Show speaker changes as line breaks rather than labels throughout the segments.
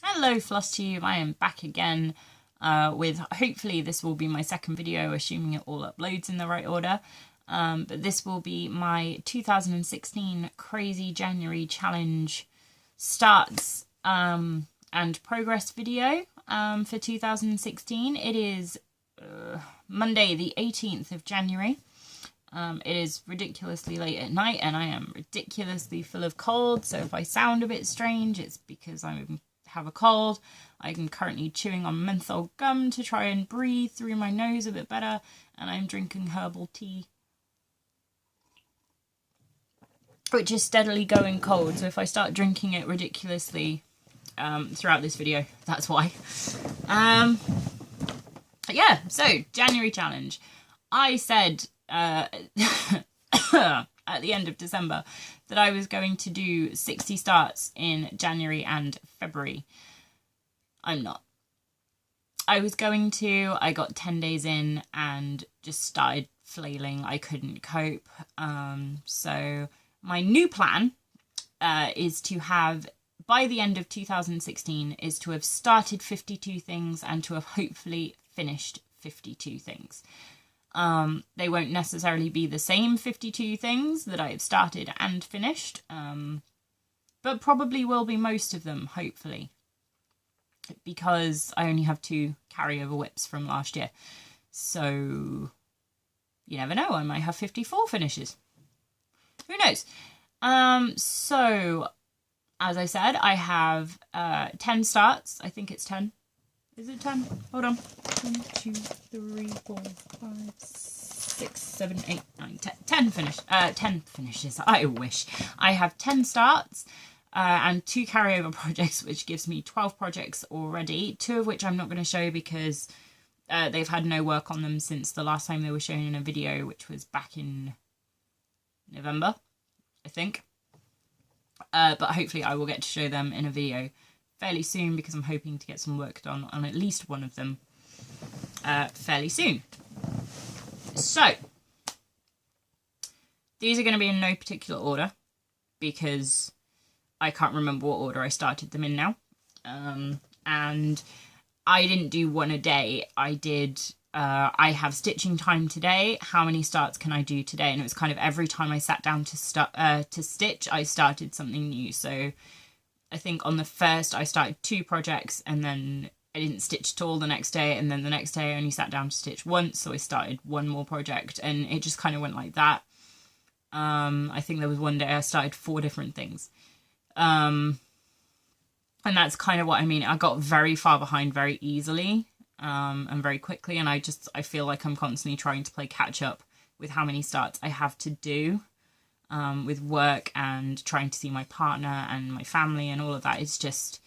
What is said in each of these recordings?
Hello Flosstube, I am back again with hopefully this will be my second video, assuming it all uploads in the right order. But this will be my 2016 Crazy January Challenge starts and progress video for 2016. It is Monday the 18th of January. It is ridiculously late at night and I am ridiculously full of cold, so if I sound a bit strange it's because I have a cold. I'm currently chewing on menthol gum to try and breathe through my nose a bit better, and I'm drinking herbal tea, which is steadily going cold, so if I start drinking it ridiculously throughout this video, that's why. Yeah, so January challenge. I said at the end of December that I was going to do 60 starts in January and February. I'm not. I was going to, I got 10 days in and just started flailing. I couldn't cope. So my new plan is to have, by the end of 2016, is to have started 52 things and to have hopefully finished 52 things. They won't necessarily be the same 52 things that I've started and finished, but probably will be most of them, hopefully, because I only have 2 carryover whips from last year. So you never know, I might have 54 finishes. Who knows? So as I said, I have 10 starts. I think it's 10. Is it 10? Hold on. 1, 2, 3, 4, 5, 6, 7, 8, 9, 10. 10 finishes. I wish. I have 10 starts and 2 carryover projects, which gives me 12 projects already. 2 of which I'm not going to show because they've had no work on them since the last time they were shown in a video, which was back in November, I think. But hopefully I will get to show them in a video fairly soon, because I'm hoping to get some work done on at least one of them fairly soon. So these are going to be in no particular order because I can't remember what order I started them in now. And I didn't do one a day. I did, I have stitching time today. How many starts can I do today? And it was kind of every time I sat down to stitch, I started something new. So I think on the first I started 2 projects and then I didn't stitch at all the next day, and then the next day I only sat down to stitch once, so I started 1 more project, and it just kind of went like that. I think there was one day I started 4 different things. And that's kind of what I mean. I got very far behind very easily and very quickly, and I feel like I'm constantly trying to play catch up with how many starts I have to do. With work and trying to see my partner and my family and all of that. It's just,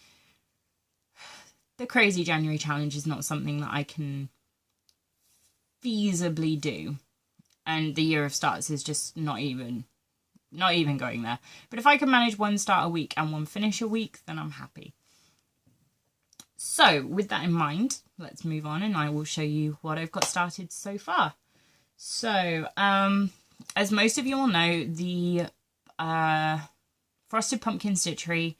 the Crazy January challenge is not something that I can feasibly do. And the year of starts is just not even going there. But if I can manage 1 start a week and 1 finish a week, then I'm happy. So with that in mind, let's move on and I will show you what I've got started so far. So, as most of you all know, the Frosted Pumpkin Stitchery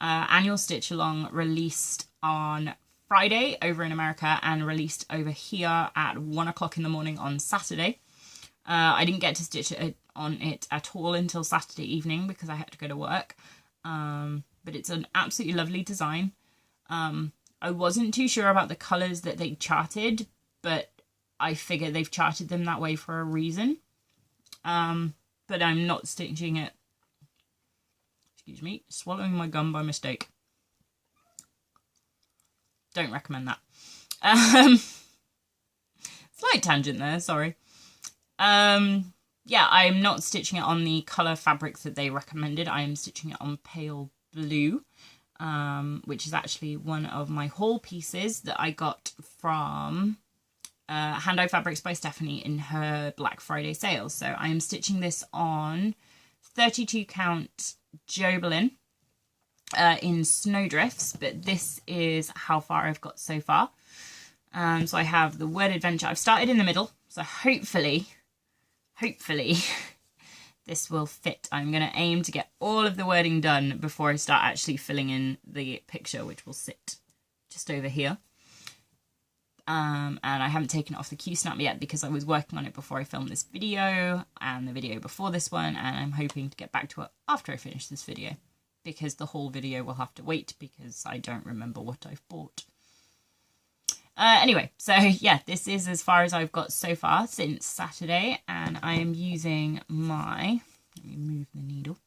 annual stitch along released on Friday over in America and released over here at 1 o'clock in the morning on Saturday. I didn't get to stitch on it at all until Saturday evening because I had to go to work. But it's an absolutely lovely design. I wasn't too sure about the colours that they charted, but I figure they've charted them that way for a reason. But I'm not stitching it. Excuse me, swallowing my gum by mistake. Don't recommend that. Slight tangent there, sorry. Yeah, I'm not stitching it on the colour fabric that they recommended. I am stitching it on pale blue, which is actually one of my haul pieces that I got from Hand-Dyed Fabrics by Stephanie in her Black Friday sale. So I am stitching this on 32 count Jobelin in Snowdrifts, but this is how far I've got so far. So I have the Word Adventure. I've started in the middle, so hopefully this will fit. I'm going to aim to get all of the wording done before I start actually filling in the picture, which will sit just over here. And I haven't taken it off the Q-snap yet because I was working on it before I filmed this video and the video before this one, and I'm hoping to get back to it after I finish this video because the whole video will have to wait because I don't remember what I've bought. Anyway, so yeah, this is as far as I've got so far since Saturday, and I am using my, let me move the needle,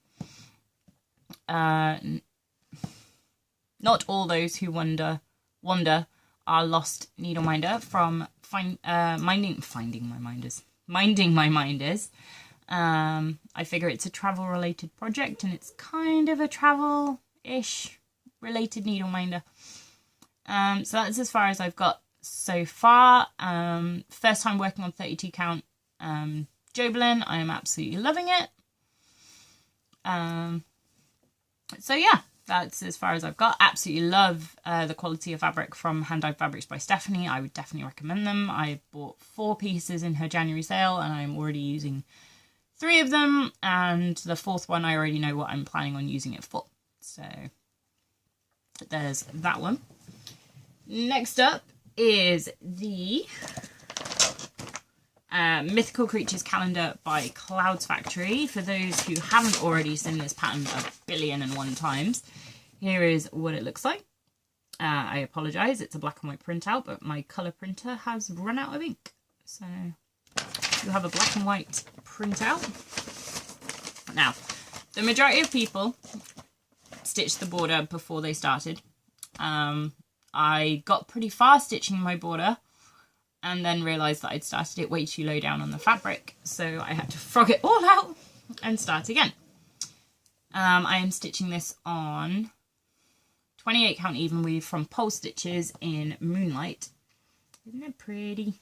Not All Those Who Wander Are Lost Needle Minder from Minding My Minders. I figure it's a travel related project and it's kind of a travel-ish related needle minder. So that's as far as I've got so far. First time working on 32 count Jobelan. I am absolutely loving it. So yeah, that's as far as I've got. Absolutely love the quality of fabric from Hand Dyed Fabrics by Stephanie. I would definitely recommend them. I bought 4 pieces in her January sale and I'm already using 3 of them, and the 4th one I already know what I'm planning on using it for. So there's that one. Next up is the Mythical Creatures Calendar by Clouds Factory. For those who haven't already seen this pattern 1,000,000,001 times, here is what it looks like. I apologise, it's a black and white printout, but my colour printer has run out of ink. So you have a black and white printout. Now, the majority of people stitched the border before they started. I got pretty far stitching my border and then realised that I'd started it way too low down on the fabric, so I had to frog it all out and start again. I am stitching this on 28 count even weave from Pole Stitches in Moonlight. Isn't it pretty?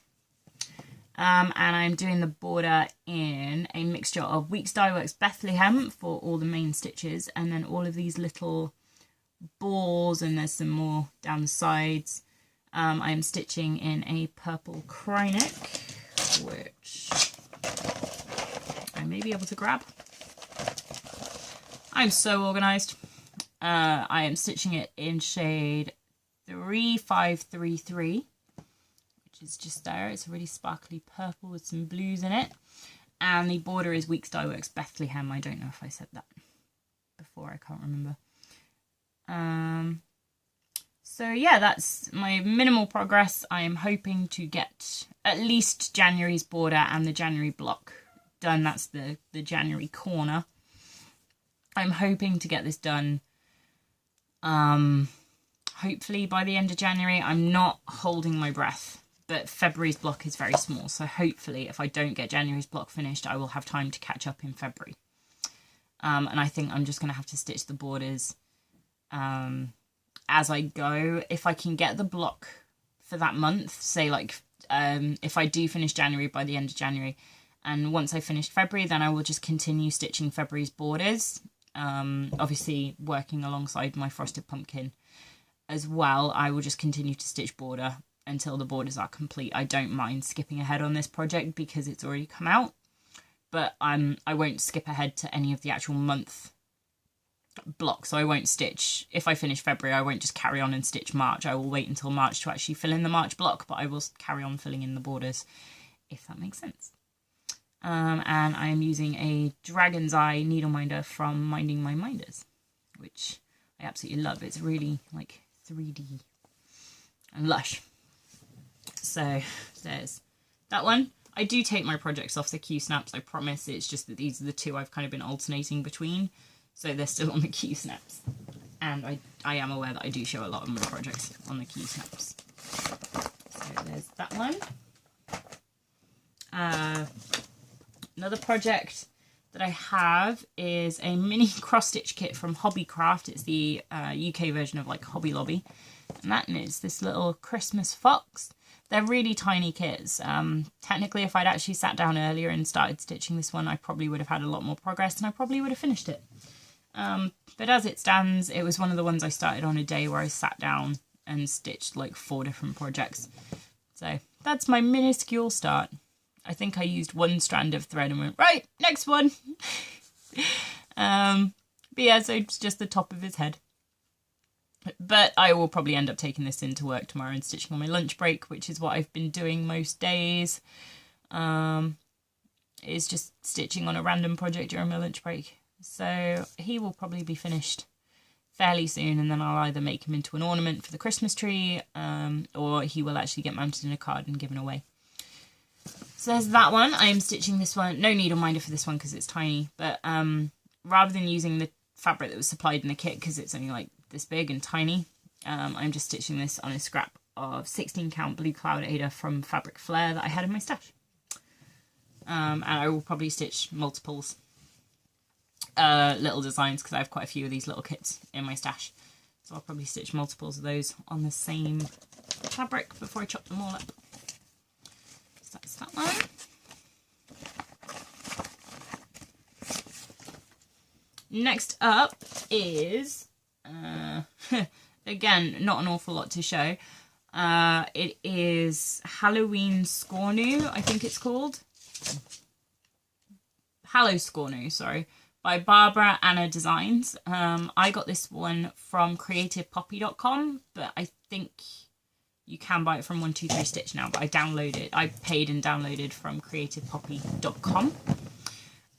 And I'm doing the border in a mixture of Weeks Dye Works Bethlehem for all the main stitches, and then all of these little balls, and there's some more down the sides. I am stitching in a purple Krynic, which I may be able to grab. I'm so organised. I am stitching it in shade 3533, which is just there. It's a really sparkly purple with some blues in it. And the border is Weeks Dye Works Bethlehem. I don't know if I said that before, I can't remember. So yeah, that's my minimal progress. I am hoping to get at least January's border and the January block done. That's the January corner. I'm hoping to get this done hopefully by the end of January. I'm not holding my breath, but February's block is very small, so hopefully if I don't get January's block finished, I will have time to catch up in February. And I think I'm just going to have to stitch the borders as I go. If I can get the block for that month, say like if I do finish January by the end of January, and once I finish February, then I will just continue stitching February's borders, obviously working alongside my Frosted Pumpkin as well. I will just continue to stitch border until the borders are complete. I don't mind skipping ahead on this project because it's already come out, but I won't skip ahead to any of the actual month block. So I won't stitch, if I finish February, I won't just carry on and stitch March. I will wait until March to actually fill in the March block, but I will carry on filling in the borders, if that makes sense. And I am using a Dragon's Eye needle minder from Minding My Minders, which I absolutely love. It's really like 3D and lush. So there's that one. I do take my projects off the Q-snaps, I promise. It's just that these are the 2 I've kind of been alternating between. So they're still on the Q-snaps. And I am aware that I do show a lot of my projects on the Q-snaps. So there's that one. Another project that I have is a mini cross-stitch kit from Hobbycraft. It's the UK version of like Hobby Lobby. And that is this little Christmas fox. They're really tiny kits. Technically, if I'd actually sat down earlier and started stitching this one, I probably would have had a lot more progress and I probably would have finished it. But as it stands, it was one of the ones I started on a day where I sat down and stitched like 4 different projects. So that's my minuscule start I think I used one strand of thread and went, right, next one. But yeah, so it's just the top of his head. But I will probably end up taking this into work tomorrow and stitching on my lunch break, which is what I've been doing most days. Is just stitching on a random project during my lunch break. So he will probably be finished fairly soon, and then I'll either make him into an ornament for the Christmas tree, or he will actually get mounted in a card and given away. So there's that one. I am stitching this one. No needle minder for this one because it's tiny, but rather than using the fabric that was supplied in the kit because it's only like this big and tiny, I'm just stitching this on a scrap of 16 count Blue Cloud Ada from Fabric Flair that I had in my stash. And I will probably stitch multiples, little designs, because I have quite a few of these little kits in my stash. So I'll probably stitch multiples of those on the same fabric before I chop them all up. So that's that one. Next up is, again, not an awful lot to show. It is Halloween Scornu, I think it's called. Hallow Scornu, sorry, by Barbara Anna Designs. I got this one from creativepoppy.com, but I think you can buy it from 123 Stitch now, but I paid and downloaded from creativepoppy.com.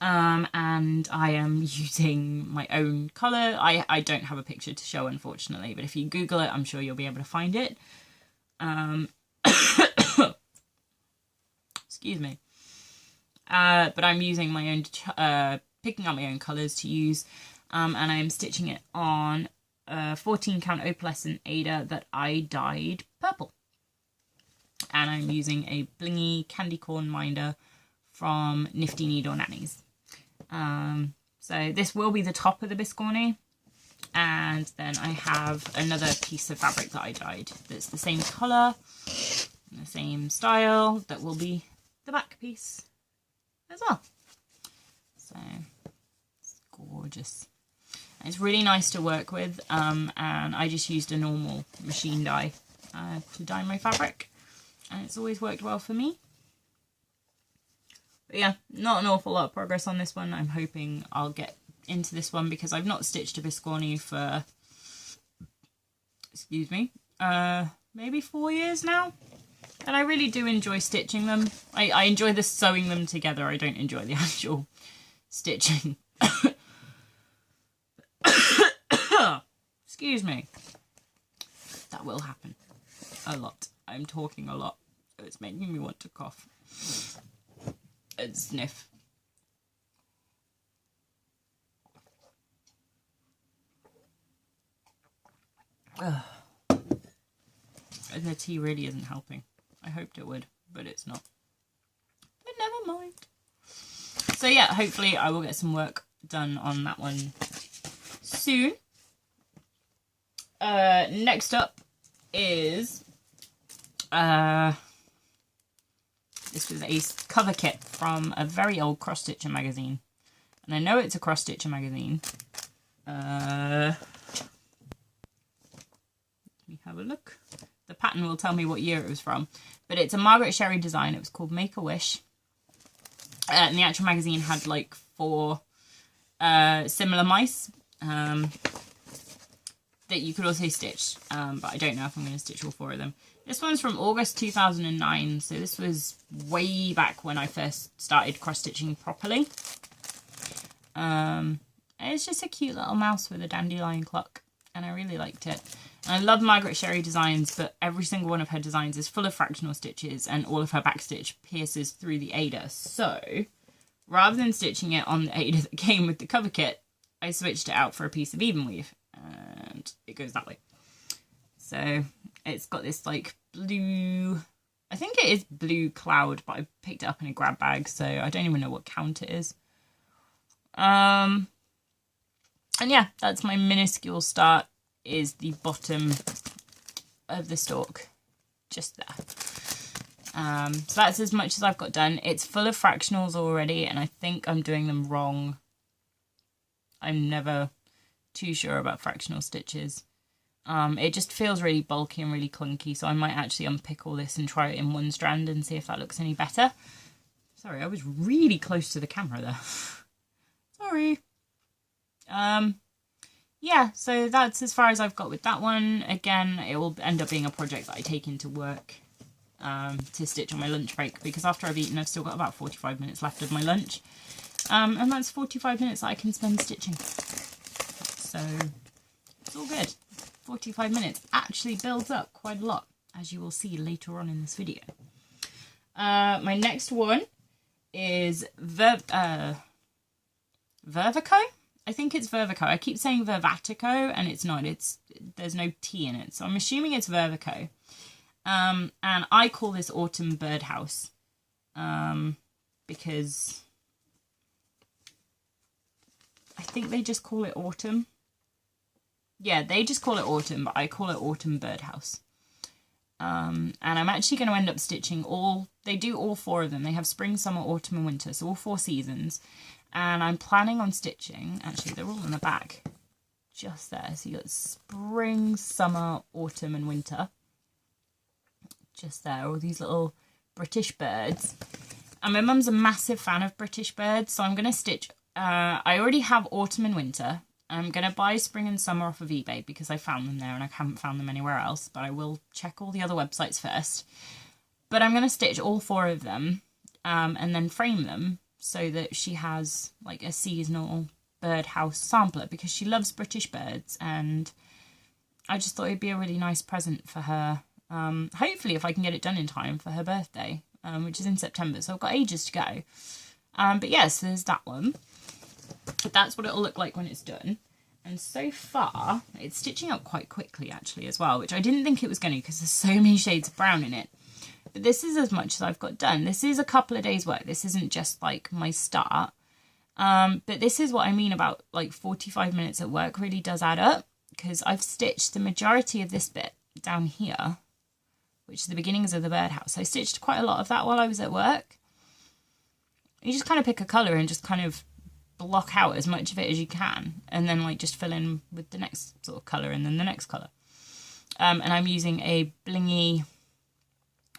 And I am using my own colour. I don't have a picture to show, unfortunately, but if you Google it, I'm sure you'll be able to find it. Excuse me. But I'm using my own, picking up my own colours to use, and I'm stitching it on a 14 count opalescent Ada that I dyed purple. And I'm using a blingy candy corn minder from Nifty Needle Nannies. So this will be the top of the biscornu, and then I have another piece of fabric that I dyed that's the same colour and the same style that will be the back piece as well. So it's gorgeous. And it's really nice to work with, and I just used a normal machine dye to dye my fabric, and it's always worked well for me. But yeah, not an awful lot of progress on this one. I'm hoping I'll get into this one because I've not stitched a biscornu for, excuse me, maybe 4 years now. And I really do enjoy stitching them. I enjoy the sewing them together. I don't enjoy the actual stitching. Excuse me. That will happen a lot. I'm talking a lot. It's making me want to cough and sniff. Ugh. And the tea really isn't helping. I hoped it would, but it's not. But never mind. So yeah, hopefully I will get some work done on that one soon. Next up is this was a cover kit from a very old cross-stitcher magazine. And I know it's a cross-stitcher magazine. Let me have a look. The pattern will tell me what year it was from. But it's a Margaret Sherry design. It was called Make-A-Wish. And the actual magazine had like 4 similar mice that you could also stitch. But I don't know if I'm going to stitch all 4 of them. This one's from August 2009. So this was way back when I first started cross-stitching properly. And it's just a cute little mouse with a dandelion clock. And I really liked it. And I love Margaret Sherry designs, but every single one of her designs is full of fractional stitches and all of her backstitch pierces through the Ada. So rather than stitching it on the Ada that came with the cover kit, I switched it out for a piece of even weave, and it goes that way. So it's got this like blue, I think it is blue cloud, but I picked it up in a grab bag, so I don't even know what count it is. And yeah, that's my minuscule start, is the bottom of the stalk, just there. So that's as much as I've got done. It's full of fractionals already, and I think I'm doing them wrong. I'm never too sure about fractional stitches. It just feels really bulky and really clunky, so I might actually unpick all this and try it in one strand and see if that looks any better. Sorry, I was really close to the camera there. Sorry. Yeah, so that's as far as I've got with that one. Again, it will end up being a project that I take into work to stitch on my lunch break, because after I've eaten, I've still got about 45 minutes left of my lunch. And that's 45 minutes that I can spend stitching. So it's all good. 45 minutes actually builds up quite a lot, as you will see later on in this video. My next one is Vervico. I think it's Vervico. I keep saying Vervatico, and it's not. There's no T in it, so I'm assuming it's Vervico. And I call this Autumn Birdhouse, because I think they just call it Autumn. Yeah, they just call it Autumn, but I call it Autumn Birdhouse. And I'm actually going to end up stitching they do all 4 of them. They have spring, summer, autumn and winter, so all 4 seasons. And I'm planning on stitching, actually they're all in the back, just there. So you got spring, summer, autumn and winter. Just there, all these little British birds. And my mum's a massive fan of British birds, so I'm going to stitch, I already have autumn and winter. I'm going to buy spring and summer off of eBay because I found them there and I haven't found them anywhere else, but I will check all the other websites first. But I'm going to stitch all 4 of them and then frame them so that she has like a seasonal birdhouse sampler, because she loves British birds, and I just thought it'd be a really nice present for her. Hopefully if I can get it done in time for her birthday, which is in September, so I've got ages to go. But yes, there's that one. But that's what it'll look like when it's done. And so far, it's stitching up quite quickly actually as well, which I didn't think it was going to, because there's so many shades of brown in it. But this is as much as I've got done. This is a couple of days work. This isn't just like my start. But this is what I mean about like 45 minutes at work really does add up, because I've stitched the majority of this bit down here, which is the beginnings of the birdhouse. I stitched quite a lot of that while I was at work. You just kind of pick a colour and just kind of block out as much of it as you can, and then like just fill in with the next sort of colour and then the next colour. And I'm using a blingy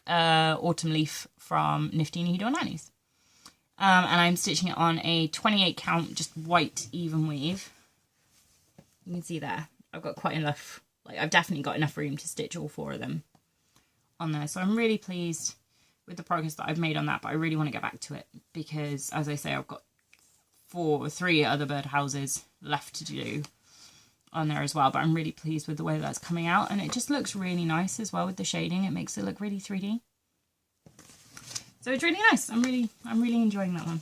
autumn leaf from Nifty Needle Nannies. And I'm stitching it on a 28 count, just white even weave. You can see there, I've got quite enough, like I've definitely got enough room to stitch all 4 of them on there. So I'm really pleased with the progress that I've made on that, but I really want to get back to it because, as I say, I've got 3 other birdhouses left to do on there as well, but I'm really pleased with the way that's coming out, and it just looks really nice as well with the shading. It makes it look really 3D. So it's really nice. I'm really enjoying that one.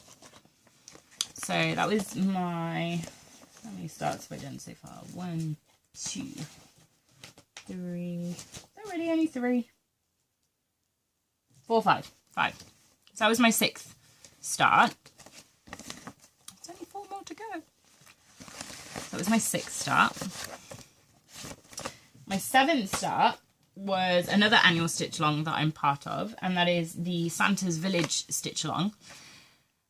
So that was my, how many starts have I done so far? 1, 2, 3. Is that really only 3? 4, 5. 5. So that was my 6th start. There's only 4 more to go. That was my 6th start. My 7th start was another annual stitch along that I'm part of, and that is the Santa's Village stitch along.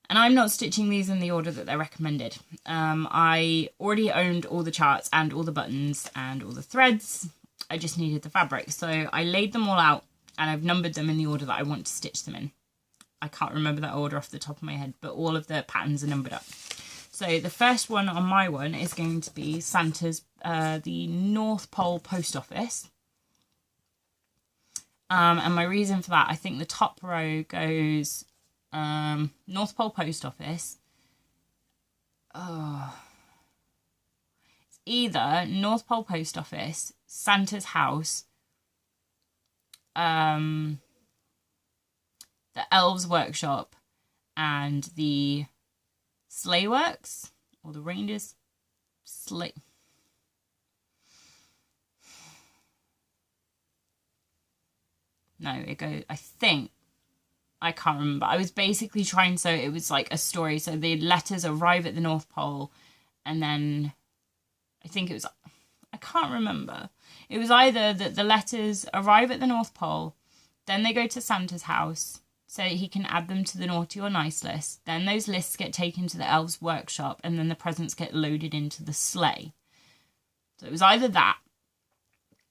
And I'm not stitching these in the order that they're recommended. I already owned all the charts and all the buttons and all the threads. I just needed the fabric. So I laid them all out and I've numbered them in the order that I want to stitch them in. I can't remember that order off the top of my head, but all of the patterns are numbered up. So the first one on my one is going to be Santa's, the North Pole Post Office. And my reason for that, I think the top row goes North Pole Post Office. Oh, it's either North Pole Post Office, Santa's house, the Elves Workshop, and the Sleigh Works, or the Reindeer's Sleigh. No, it goes, I think, I can't remember. I was basically trying, so it was like a story. So the letters arrive at the North Pole, and then I think it was, I can't remember. It was either that the letters arrive at the North Pole, then they go to Santa's house, so he can add them to the naughty or nice list. Then those lists get taken to the Elves Workshop, and then the presents get loaded into the sleigh. So it was either that,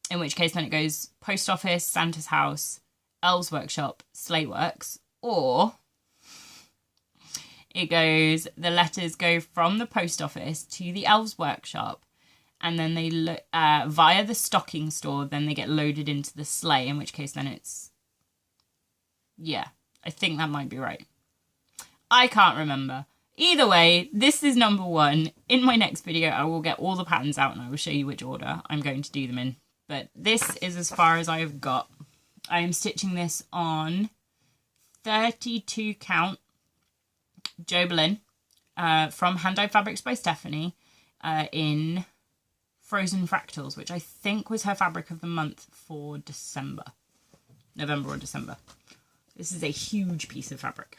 in which case then it goes Post Office, Santa's house, Elves Workshop, Sleigh Works, or It goes, the letters go from the post office to the elves' workshop, and then they, via the stocking store, then they get loaded into the sleigh, in which case then it's, yeah, I think that might be right. I can't remember. Either way, this is number 1. In my next video, I will get all the patterns out and I will show you which order I'm going to do them in. But this is as far as I have got. I am stitching this on 32 count Jobelin from Hand Dyed Fabrics by Stephanie in Frozen Fractals, which I think was her fabric of the month for December. November or December. This is a huge piece of fabric.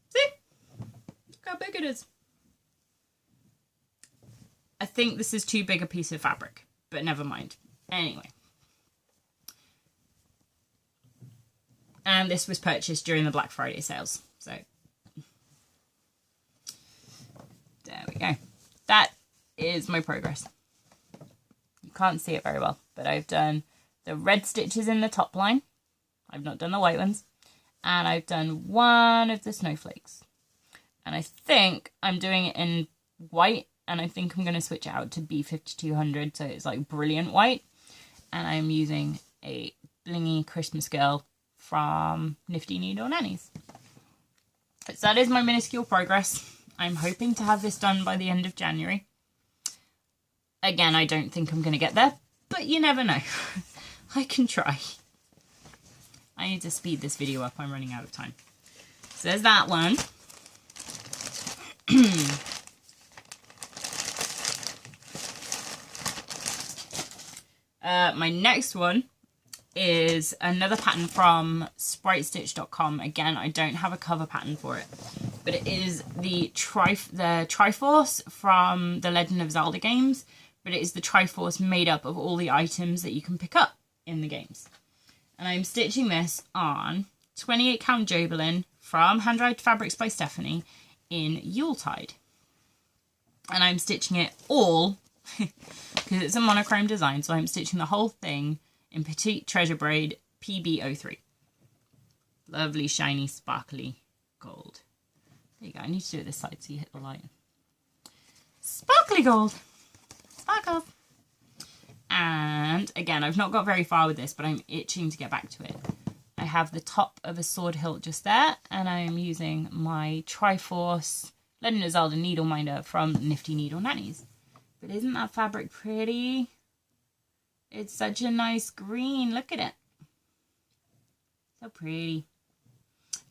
See? Look how big it is. I think this is too big a piece of fabric, but never mind. Anyway. And this was purchased during the Black Friday sales. So, there we go. That is my progress. You can't see it very well, but I've done the red stitches in the top line. I've not done the white ones. And I've done one of the snowflakes. And I think I'm doing it in white, and I think I'm going to switch it out to B5200, so it's like brilliant white. And I'm using a blingy Christmas girl from Nifty Needle Nannies. So that is my minuscule progress. I'm hoping to have this done by the end of January. Again, I don't think I'm going to get there, but you never know. I can try. I need to speed this video up. I'm running out of time. So there's that one. My next one is another pattern from spritestitch.com. Again, I don't have a cover pattern for it, but it is the Triforce from the Legend of Zelda games, but it is the Triforce made up of all the items that you can pick up in the games. And I'm stitching this on 28 count Jobelin from Hand Dyed Fabrics by Stephanie in Yuletide. And I'm stitching it all, because it's a monochrome design, so I'm stitching the whole thing in Petite Treasure Braid PB03. Lovely, shiny, sparkly gold. There you go. I need to do it this side so you hit the light. Sparkly gold. Sparkles. And again, I've not got very far with this, but I'm itching to get back to it. I have the top of a sword hilt just there, and I am using my Triforce Legend of Zelda needle minder from Nifty Needle Nannies. But isn't that fabric pretty? It's such a nice green. Look at it. So pretty.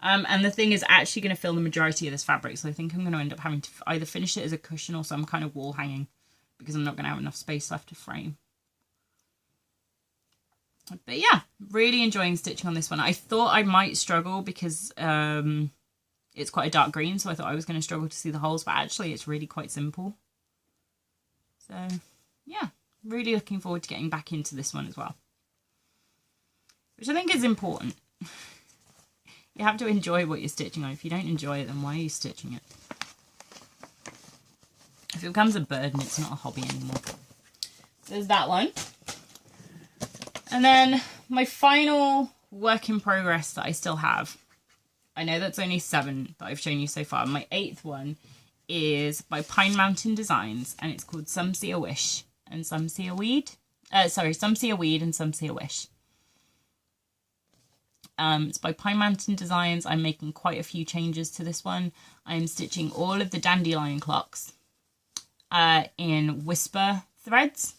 And the thing is actually going to fill the majority of this fabric, so I think I'm going to end up having to either finish it as a cushion or some kind of wall hanging, because I'm not going to have enough space left to frame. But yeah, really enjoying stitching on this one. I thought I might struggle because it's quite a dark green, so I thought I was going to struggle to see the holes, but actually it's really quite simple. So yeah, really looking forward to getting back into this one as well, which I think is important. You have to enjoy what you're stitching on. If you don't enjoy it, then why are you stitching it? If it becomes a burden, it's not a hobby anymore. There's that one. And then my final work in progress that I still have. I know that's only 7 that I've shown you so far. My 8th one is by Pine Mountain Designs, and it's called Some See a Wish and Some See a Weed. Some See a Weed and Some See a Wish. It's by Pine Mountain Designs. I'm making quite a few changes to this one. I'm stitching all of the dandelion clocks in whisper threads,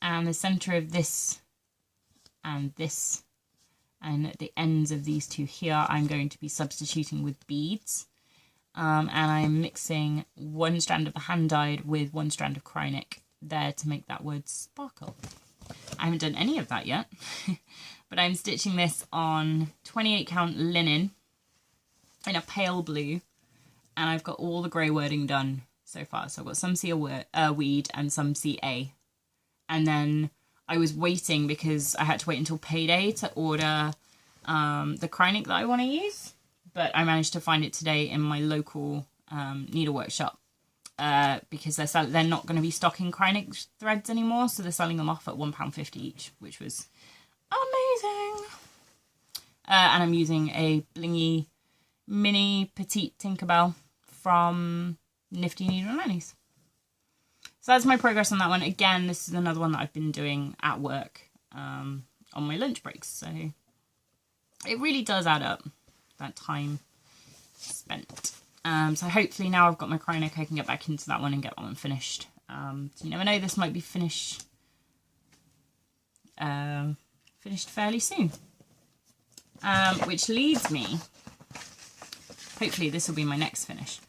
and the center of this and this and at the ends of these two here I'm going to be substituting with beads, and I'm mixing one strand of the hand dyed with one strand of Krynic there to make that word sparkle. I haven't done any of that yet. But I'm stitching this on 28 count linen in a pale blue, and I've got all the grey wording done so far. So I've got Some See a Weed and Some See a. And then I was waiting because I had to wait until payday to order the Krynic that I want to use, but I managed to find it today in my local needlework shop because they're not going to be stocking Krynic threads anymore, so they're selling them off at £1.50 each, which was amazing. And I'm using a blingy mini petite Tinkerbell from Nifty Needle and Nannies. So that's my progress on that one. Again, this is another one that I've been doing at work on my lunch breaks. So it really does add up, that time spent. So hopefully now I've got my cry neck, I can get back into that one and get that one finished. So you never know, this might be finished fairly soon. Which leads me, hopefully this will be my next finish,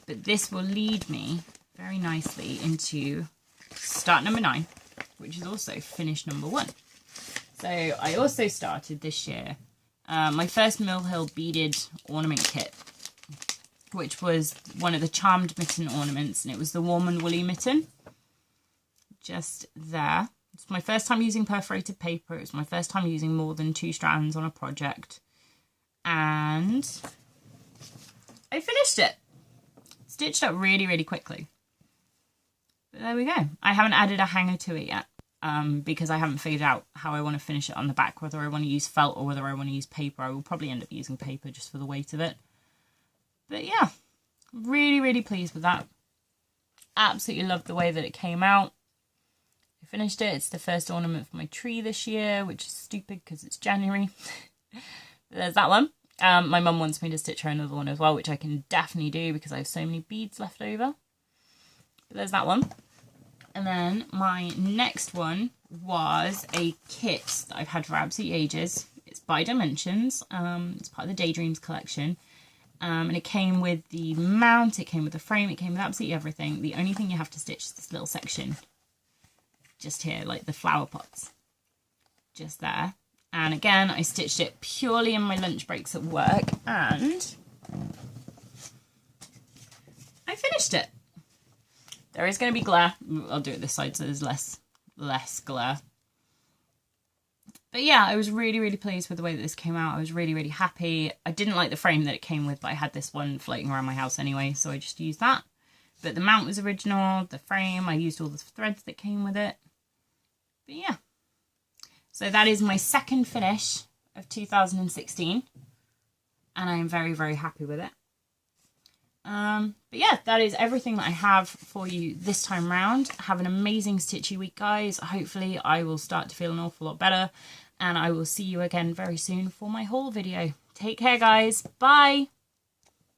but this will lead me very nicely into start number 9, which is also finish number 1. So I also started this year my first Mill Hill beaded ornament kit, which was one of the charmed mitten ornaments, and it was the warm and woolly mitten. Just there. It's my first time using perforated paper. It was my first time using more than 2 strands on a project. And I finished it. Stitched up really, really quickly. But there we go. I haven't added a hanger to it yet because I haven't figured out how I want to finish it on the back, whether I want to use felt or whether I want to use paper. I will probably end up using paper just for the weight of it. But yeah, really, really pleased with that. Absolutely loved the way that it came out. I finished it. It's the first ornament for my tree this year, which is stupid because it's January. There's that one. My mum wants me to stitch her another one as well, which I can definitely do because I have so many beads left over. But there's that one. And then my next one was a kit that I've had for absolute ages. It's by Dimensions. It's part of the Daydreams collection. And it came with the mount, it came with the frame, it came with absolutely everything. The only thing you have to stitch is this little section just here, like the flower pots. Just there. And again, I stitched it purely in my lunch breaks at work, and I finished it. There is going to be glare. I'll do it this side so there's less glare. But yeah, I was really, really pleased with the way that this came out. I was really, really happy. I didn't like the frame that it came with, but I had this one floating around my house anyway, so I just used that. But the mount was original, the frame, I used all the threads that came with it. But yeah. So that is my second finish of 2016. And I am very, very happy with it. But yeah, that is everything that I have for you this time round. Have an amazing stitchy week, guys. Hopefully I will start to feel an awful lot better, and I will see you again very soon for my haul video. Take care, guys. Bye.